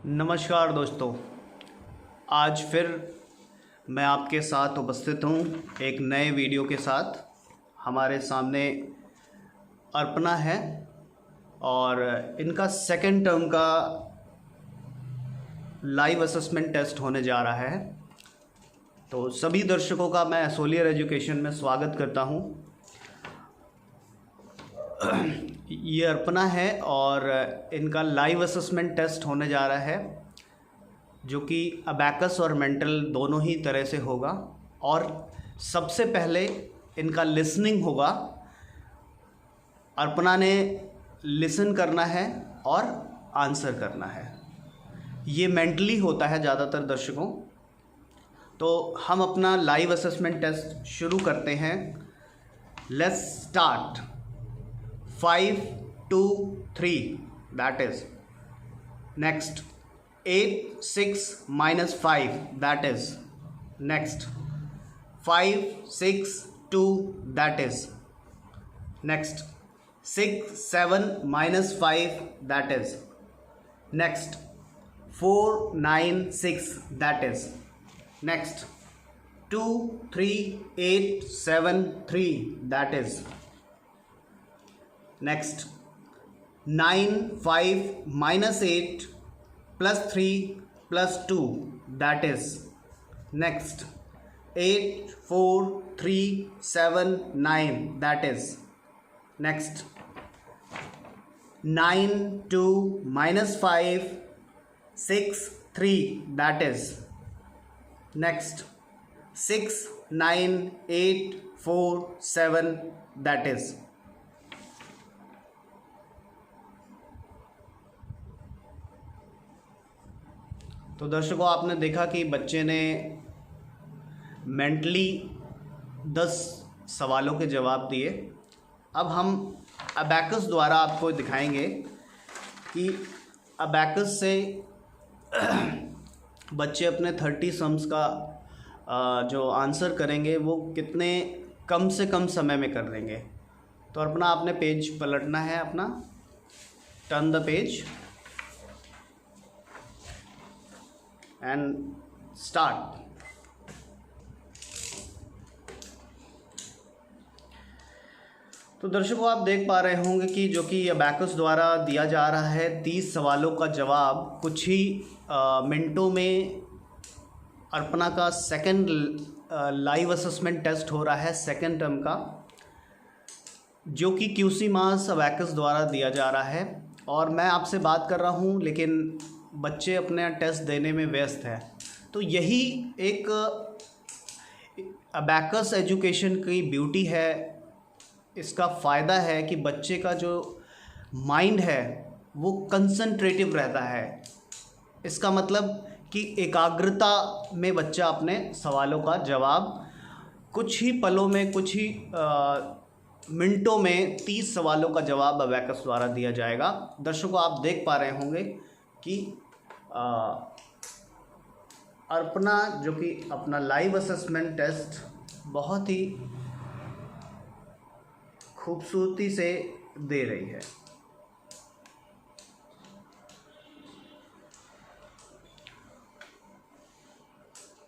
नमस्कार दोस्तों, आज फिर मैं आपके साथ उपस्थित हूँ एक नए वीडियो के साथ। हमारे सामने अर्पणा है और इनका सेकंड टर्म का लाइव असेसमेंट टेस्ट होने जा रहा है। तो सभी दर्शकों का मैं सोलियर एजुकेशन में स्वागत करता हूँ। ये अर्पणा है और इनका लाइव असेसमेंट टेस्ट होने जा रहा है जो कि अबैकस और मेंटल दोनों ही तरह से होगा। और सबसे पहले इनका लिसनिंग होगा। अर्पणा ने लिसन करना है और आंसर करना है। ये मेंटली होता है ज़्यादातर दर्शकों। तो हम अपना लाइव असेसमेंट टेस्ट शुरू करते हैं। Let's start. 5, 2, 3, that is next. 8, 6 minus 5, that is next. 5, 6, 2, that is next. 6, 7 minus 5, that is next. 4, 9, 6, that is next. 2, 3, 8, 7, 3, that is next. 9, 5 minus 8 plus 3 plus 2, that is next. 8, 4, 3, 7, 9, that is next. 9, 2 minus 5, 6, 3, that is next. 6, 9, 8, 4, 7, that is तो दर्शकों, आपने देखा कि बच्चे ने mentally 10 सवालों के जवाब दिए। अब हम अबैकस द्वारा आपको दिखाएंगे कि अबैकस से बच्चे अपने 30 सम्स का जो आंसर करेंगे वो कितने कम से कम समय में कर लेंगे। तो अपना आपने पेज पलटना है, अपना turn the page and start. तो दर्शकों, आप देख पा रहे होंगे कि जो कि अबैकस द्वारा दिया जा रहा है 30 सवालों का जवाब कुछ ही मिनटों में अर्पणा का सेकंड लाइव असेसमेंट टेस्ट हो रहा है, सेकंड टर्म का, जो कि क्यूसी मास अबैकस द्वारा दिया जा रहा है। और मैं आपसे बात कर रहा हूँ लेकिन बच्चे अपने टेस्ट देने में व्यस्त हैं। तो यही एक अबैकस एजुकेशन की ब्यूटी है। इसका फ़ायदा है कि बच्चे का जो माइंड है वो कंसंट्रेटिव रहता है। इसका मतलब कि एकाग्रता में बच्चा अपने सवालों का जवाब कुछ ही पलों में, कुछ ही मिनटों में 30 सवालों का जवाब अबैकस द्वारा दिया जाएगा। दर्शकों, आप देख पा रहे होंगे कि अर्पणा जो कि अपना लाइव असेसमेंट टेस्ट बहुत ही खूबसूरती से दे रही है।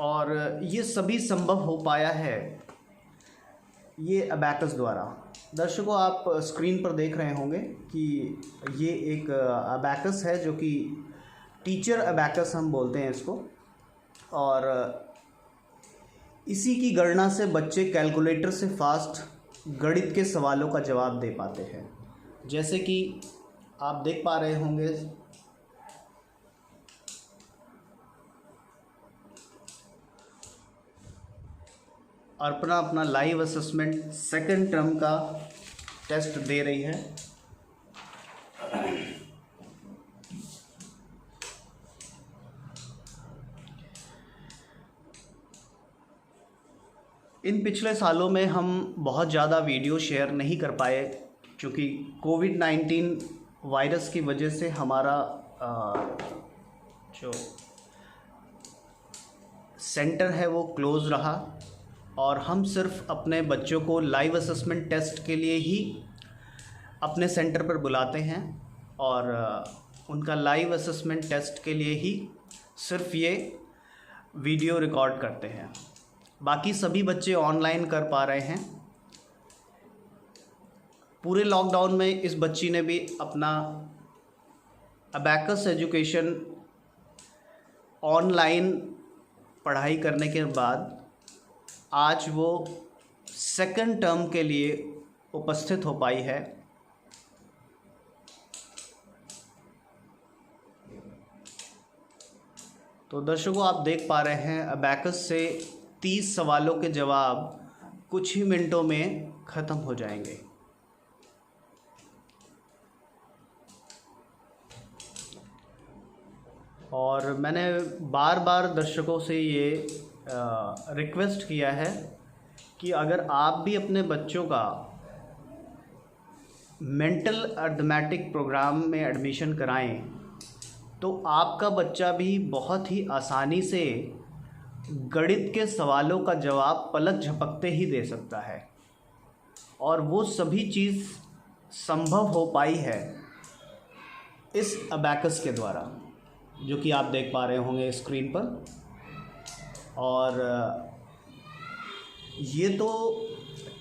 और ये सभी संभव हो पाया है ये अबैकस द्वारा। दर्शकों, आप स्क्रीन पर देख रहे होंगे कि ये एक अबैकस है जो कि टीचर अबैकस हम बोलते हैं इसको। और इसी की गणना से बच्चे कैलकुलेटर से फास्ट गणित के सवालों का जवाब दे पाते हैं। जैसे कि आप देख पा रहे होंगे अर्पणा अपना लाइव असेसमेंट सेकंड टर्म का टेस्ट दे रही है। इन पिछले सालों में हम बहुत ज़्यादा वीडियो शेयर नहीं कर पाए क्योंकि कोविड-19 वायरस की वजह से हमारा जो सेंटर है वो क्लोज़ रहा और हम सिर्फ अपने बच्चों को लाइव असेसमेंट टेस्ट के लिए ही अपने सेंटर पर बुलाते हैं और उनका लाइव असेसमेंट टेस्ट के लिए ही सिर्फ ये वीडियो रिकॉर्ड करते हैं। बाकी सभी बच्चे ऑनलाइन कर पा रहे हैं। पूरे लॉकडाउन में इस बच्ची ने भी अपना अबैकस एजुकेशन ऑनलाइन पढ़ाई करने के बाद आज वो सेकंड टर्म के लिए उपस्थित हो पाई है। तो दर्शकों, आप देख पा रहे हैं अबैकस से 30 सवालों के जवाब कुछ ही मिनटों में ख़त्म हो जाएंगे। और मैंने बार बार दर्शकों से ये रिक्वेस्ट किया है कि अगर आप भी अपने बच्चों का मेंटल अर्थमेटिक प्रोग्राम में एडमिशन कराएं तो आपका बच्चा भी बहुत ही आसानी से गणित के सवालों का जवाब पलक झपकते ही दे सकता है। और वो सभी चीज़ संभव हो पाई है इस अबैकस के द्वारा, जो कि आप देख पा रहे होंगे स्क्रीन पर। और ये तो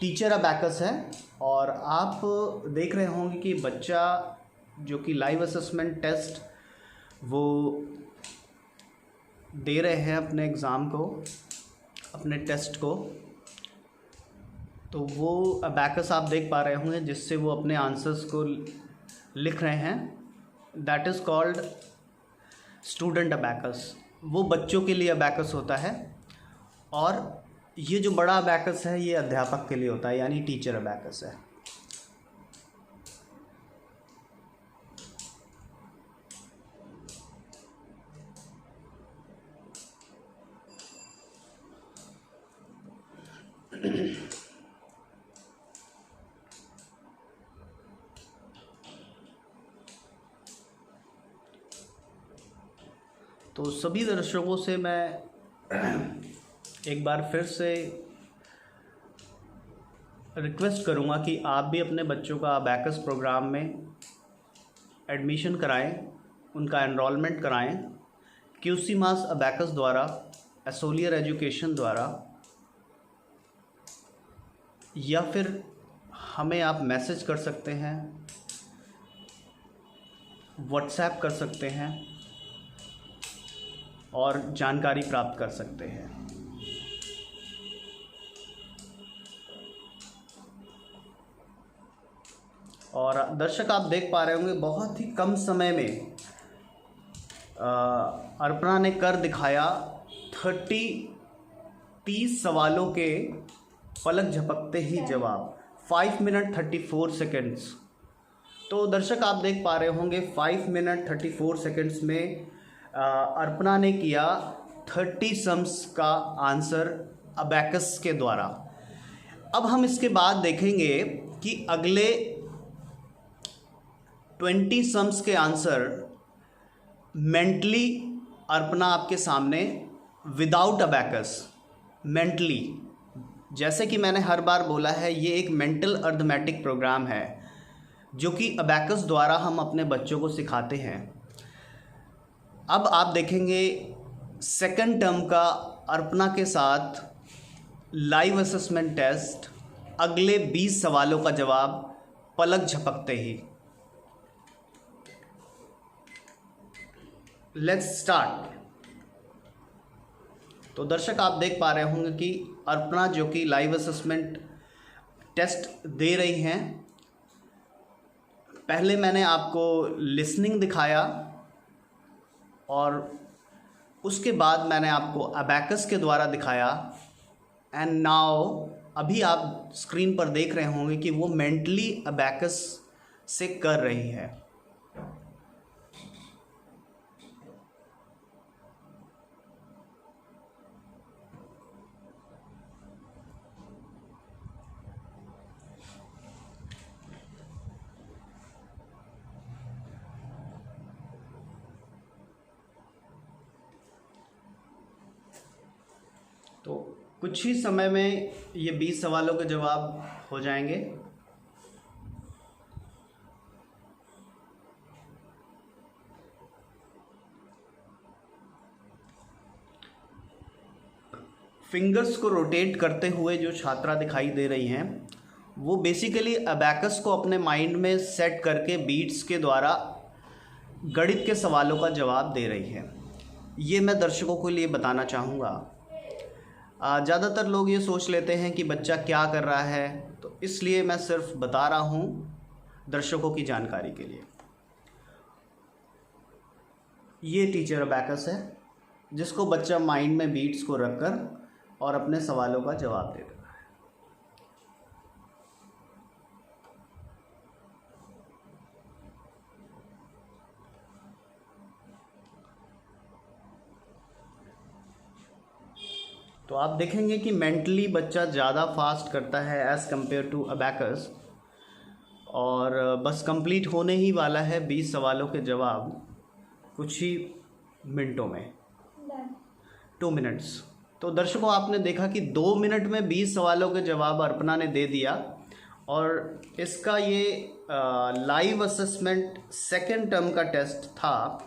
टीचर अबैकस है और आप देख रहे होंगे कि बच्चा जो कि लाइव असेसमेंट टेस्ट वो दे रहे हैं अपने एग्ज़ाम को, अपने टेस्ट को। तो वो अबैकस आप देख पा रहे होंगे जिससे वो अपने आंसर्स को लिख रहे हैं। That is called student abacus. वो बच्चों के लिए अबैकस होता है। और ये जो बड़ा अबैकस है ये अध्यापक के लिए होता है, यानी टीचर अबैकस है। तो सभी दर्शकों से मैं एक बार फिर से रिक्वेस्ट करूंगा कि आप भी अपने बच्चों का अबैकस प्रोग्राम में एडमिशन कराएं, उनका एनरोलमेंट कराएं। क्यूसी मास अबैकस द्वारा, एसोलियर एजुकेशन द्वारा, या फिर हमें आप मैसेज कर सकते हैं, व्हाट्सएप कर सकते हैं और जानकारी प्राप्त कर सकते हैं। और दर्शक, आप देख पा रहे होंगे बहुत ही कम समय में अर्पणा ने कर दिखाया 30 सवालों के पलक झपकते ही जवाब, 5 मिनट 34 सेकेंड्स। तो दर्शक, आप देख पा रहे होंगे 5 मिनट 34 सेकेंड्स में अर्पणा ने किया 30 सम्स का आंसर अबैकस के द्वारा। अब हम इसके बाद देखेंगे कि अगले 20 सम्स के आंसर मेंटली अर्पणा आपके सामने विदाउट अबैकस, मेंटली, जैसे कि मैंने हर बार बोला है, ये एक मेंटल अर्थमेटिक प्रोग्राम है जो कि अबैकस द्वारा हम अपने बच्चों को सिखाते हैं। अब आप देखेंगे सेकंड टर्म का अर्पणा के साथ लाइव असेसमेंट टेस्ट, अगले 20 सवालों का जवाब पलक झपकते ही। Let's start. तो दर्शक, आप देख पा रहे होंगे कि अर्पणा जो कि लाइव असेसमेंट टेस्ट दे रही हैं, पहले मैंने आपको लिसनिंग दिखाया और उसके बाद मैंने आपको अबैकस के द्वारा दिखाया। एंड नाउ अभी आप स्क्रीन पर देख रहे होंगे कि वो मेंटली अबैकस से कर रही है। तो कुछ ही समय में ये 20 सवालों के जवाब हो जाएंगे। फिंगर्स को रोटेट करते हुए जो छात्रा दिखाई दे रही हैं वो बेसिकली अबैकस को अपने माइंड में सेट करके बीट्स के द्वारा गणित के सवालों का जवाब दे रही है। ये मैं दर्शकों के लिए बताना चाहूँगा। ज़्यादातर लोग ये सोच लेते हैं कि बच्चा क्या कर रहा है, तो इसलिए मैं सिर्फ बता रहा हूँ दर्शकों की जानकारी के लिए। ये टीचर अबैकस है जिसको बच्चा माइंड में बीट्स को रखकर और अपने सवालों का जवाब दे देता है। तो आप देखेंगे कि मेंटली बच्चा ज़्यादा फास्ट करता है एज़ कम्पेयर टू अबैकस, और बस कंप्लीट होने ही वाला है 20 सवालों के जवाब कुछ ही मिनटों में, 2 मिनट्स। तो दर्शकों आपने देखा कि 2 मिनट में 20 सवालों के जवाब अर्पणा ने दे दिया, और इसका ये लाइव असेसमेंट सेकेंड टर्म का टेस्ट था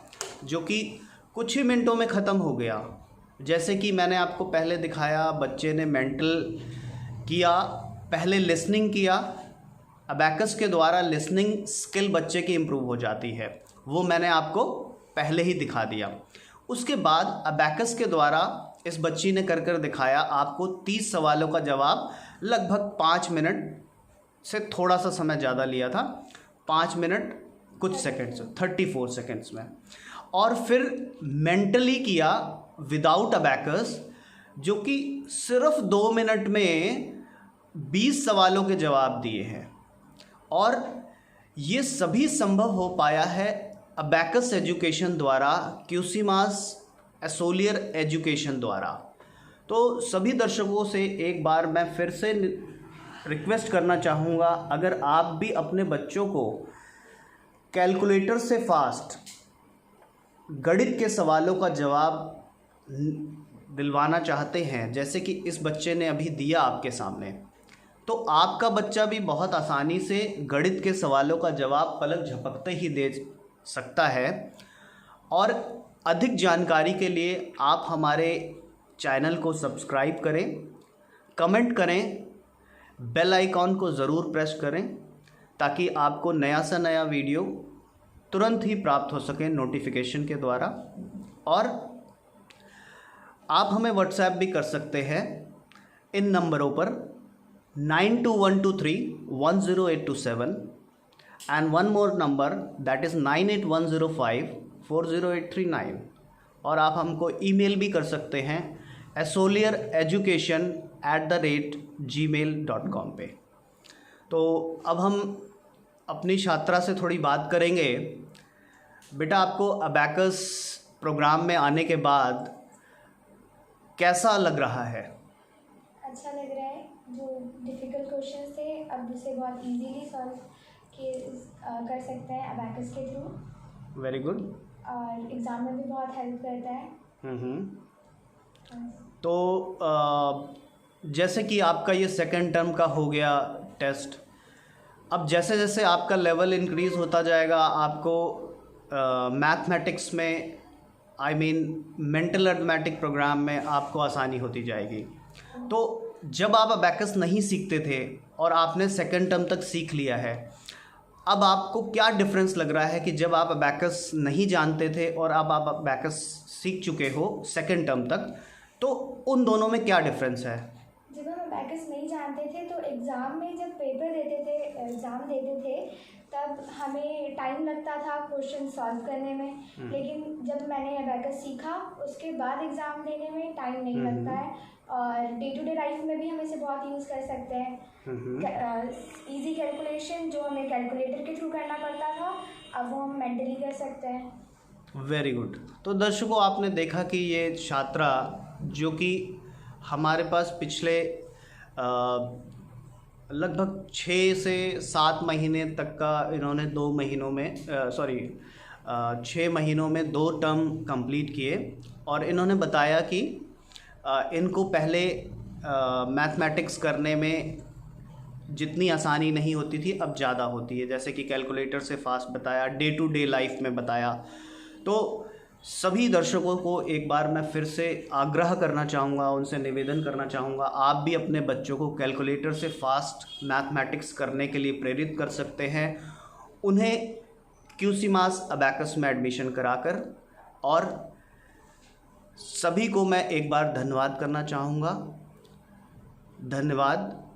जो कि कुछ ही मिनटों में ख़त्म हो गया। जैसे कि मैंने आपको पहले दिखाया, बच्चे ने मेंटल किया, पहले लिसनिंग किया। अबैकस के द्वारा लिसनिंग स्किल बच्चे की इम्प्रूव हो जाती है, वो मैंने आपको पहले ही दिखा दिया। उसके बाद अबैकस के द्वारा इस बच्ची ने कर दिखाया आपको 30 सवालों का जवाब लगभग 5 मिनट से थोड़ा सा समय ज़्यादा लिया था, 5 मिनट कुछ सेकंड्स, 34 सेकंड्स में। और फिर मेंटली किया विदाउट अबैकस, जो कि सिर्फ 2 मिनट में 20 सवालों के जवाब दिए हैं। और ये सभी संभव हो पाया है अबैकस एजुकेशन द्वारा, क्यूसीमास एसोलियर एजुकेशन द्वारा। तो सभी दर्शकों से एक बार मैं फिर से रिक्वेस्ट करना चाहूँगा, अगर आप भी अपने बच्चों को कैलकुलेटर से फास्ट गणित के सवालों का जवाब दिलवाना चाहते हैं, जैसे कि इस बच्चे ने अभी दिया आपके सामने, तो आपका बच्चा भी बहुत आसानी से गणित के सवालों का जवाब पलक झपकते ही दे सकता है। और अधिक जानकारी के लिए आप हमारे चैनल को सब्सक्राइब करें, कमेंट करें, बेल आइकॉन को ज़रूर प्रेस करें ताकि आपको नया से नया वीडियो तुरंत ही प्राप्त हो सके नोटिफिकेशन के द्वारा। और आप हमें व्हाट्सएप भी कर सकते हैं इन नंबरों पर 9212310827 and one more number that is 9810540839। और आप हमको ईमेल भी कर सकते हैं asoliereducation@gmail.com पे। तो अब हम अपनी छात्रा से थोड़ी बात करेंगे। बेटा, आपको अबैकस प्रोग्राम में आने के बाद कैसा लग रहा है? अच्छा लग रहा है। जो डिफ़िकल्ट क्वेश्चन थे अब उसे बहुत इजीली सॉल्व कर सकते हैं अबैकस के थ्रू। Very good. और एग्ज़ाम में भी बहुत हेल्प करता है। तो जैसे कि आपका ये सेकंड टर्म का हो गया टेस्ट, अब जैसे जैसे आपका लेवल इंक्रीज़ होता जाएगा आपको मैथमेटिक्स में मेंटल अर्थमेटिक प्रोग्राम में आपको आसानी होती जाएगी। तो जब आप अबैकस नहीं सीखते थे और आपने सेकंड टर्म तक सीख लिया है, अब आपको क्या डिफरेंस लग रहा है कि जब आप अबैकस नहीं जानते थे और अब आप अबैकस सीख चुके हो सेकंड टर्म तक, तो उन दोनों में क्या डिफरेंस है? जब हम अबैकस नहीं जानते थे तो एग्ज़ाम में जब पेपर देते थे, एग्ज़ाम देते थे, तब हमें टाइम लगता था क्वेश्चन सॉल्व करने में। लेकिन जब मैंने अबैकस सीखा उसके बाद एग्ज़ाम देने में टाइम नहीं लगता है, और डे टू डे लाइफ में भी हम इसे बहुत यूज़ कर सकते हैं। इजी कैलकुलेशन जो हमें कैलकुलेटर के थ्रू करना पड़ता था, अब वो हम मेंटली कर सकते हैं। Very good. तो दर्शकों, आपने देखा कि ये छात्रा जो कि हमारे पास पिछले लगभग 6 से 7 महीने तक का इन्होंने 2 महीनों में 6 महीनों में 2 टर्म कंप्लीट किए, और इन्होंने बताया कि इनको पहले मैथमेटिक्स करने में जितनी आसानी नहीं होती थी अब ज़्यादा होती है, जैसे कि कैलकुलेटर से फास्ट बताया, डे टू डे लाइफ में बताया। तो सभी दर्शकों को एक बार मैं फिर से आग्रह करना चाहूँगा, उनसे निवेदन करना चाहूँगा, आप भी अपने बच्चों को कैलकुलेटर से फास्ट मैथमेटिक्स करने के लिए प्रेरित कर सकते हैं। उन्हें QC मास अबैकस में एडमिशन कराकर, और सभी को मैं एक बार धन्यवाद करना चाहूँगा। धन्यवाद।